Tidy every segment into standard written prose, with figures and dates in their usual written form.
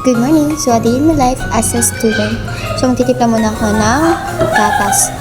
Good morning! So, a day in my life as a student. So, magtitipla muna ako ng gatas.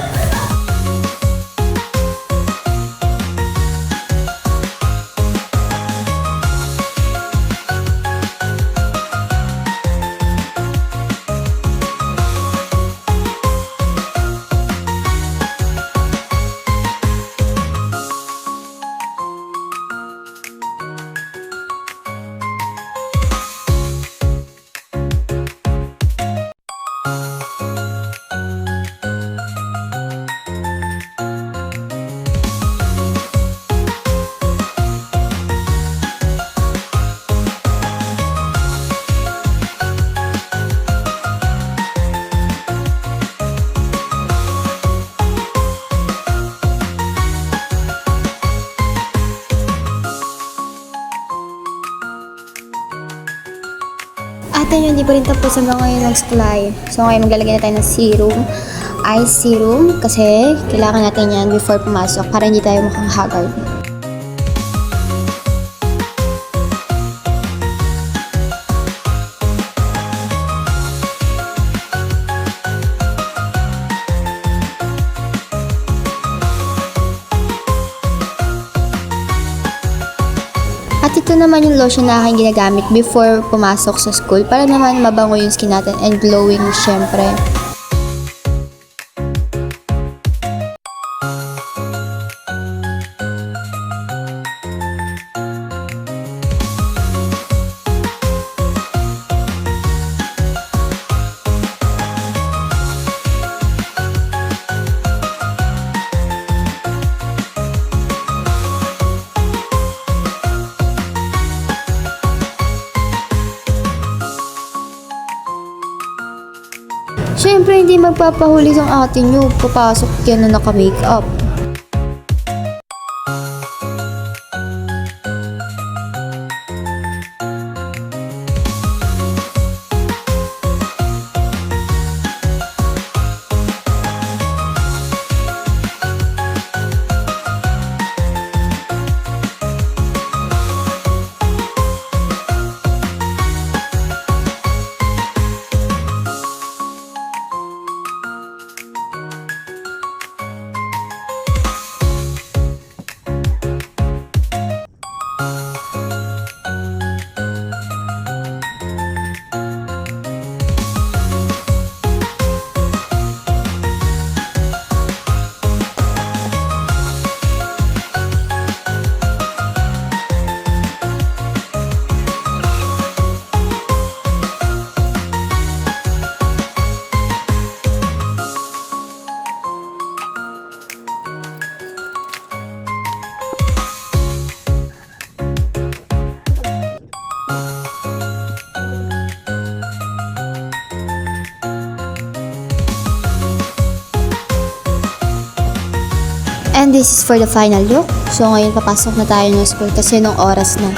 At ayun, hindi pa rin tapos hanggang ngayon mag-supply. So ngayon maglalagay na tayo ng serum, ice serum, kasi kailangan natin yan before pumasok para hindi tayo mukhang haggard. At ito naman yung lotion na aking ginagamit before pumasok sa school para naman mabango yung skin natin and glowing syempre. Siyempre, hindi magpapahuli ang ate nyo. Papasok yan na naka-makeup. And this is for the final look. So ngayon papasok na tayo ng school kasi nung oras na.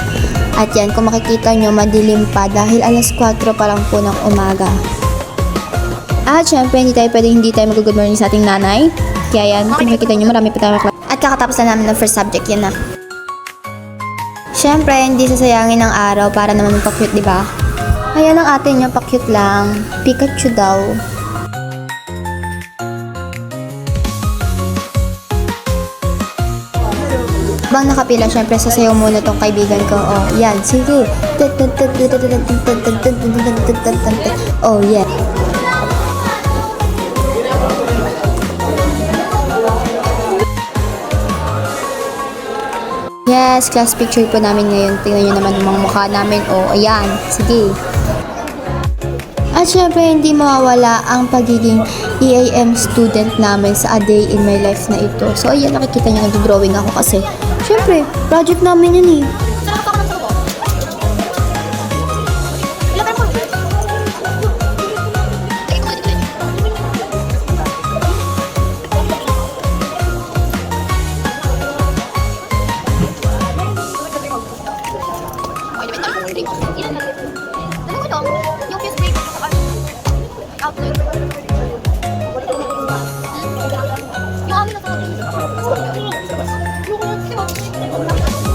At yan, kung makikita nyo, madilim pa dahil alas 4 pa lang po ng umaga. At syempre, hindi tayo mag-good morning sa ating nanay. Kaya yan, kung makikita nyo, marami pa tayo maklase. At kakatapos na namin ng first subject, yan na. Syempre, hindi sasayangin ng araw para naman magpa-cute, diba? Ayan ang ate nyo, pa-cute lang. Pikachu daw. Bang nakapila, syempre sasayaw muna tong kaibigan ko. Oh, yan, sige. Oh, yeah. Yes, class picture po namin ngayon. Tingnan nyo naman yung mga mukha namin. Oh, ayan, sige. At syempre, hindi mawawala ang pagiging EAM student namin sa A Day in My Life na ito. So, ayan, nakikita nyo, nag-drawing ako kasi syempre, project namin yun eh.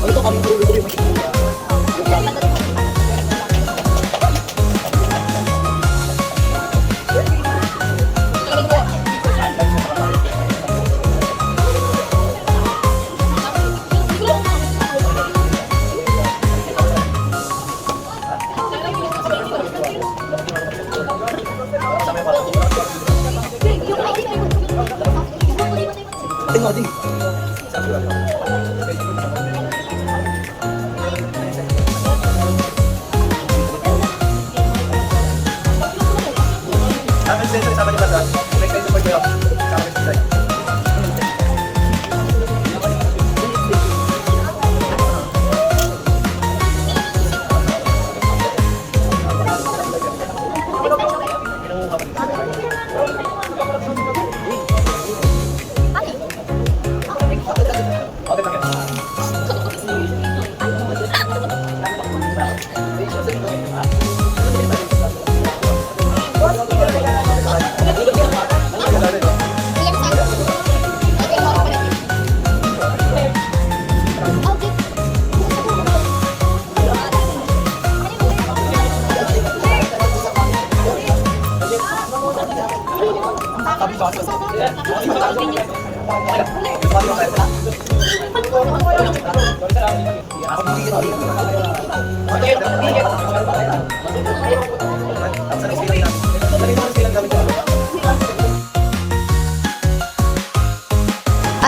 Yung amin na sa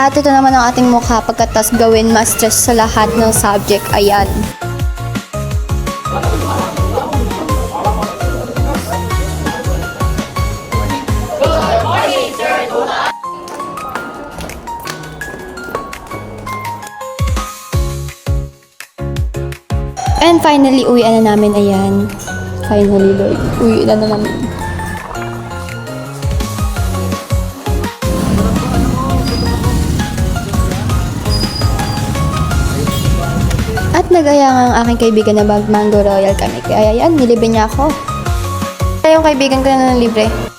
At ito naman ang ating mukha pagkatas gawin mas stress sa lahat ng subject. Ayan. And finally, uwian na namin. Ayan. Finally, Lord. Uwi na namin. At nagaya nga ang aking kaibigan na mag-mango royal kami. Kaya yan, nilibre niya ako. Kaya yung kaibigan ko na libre.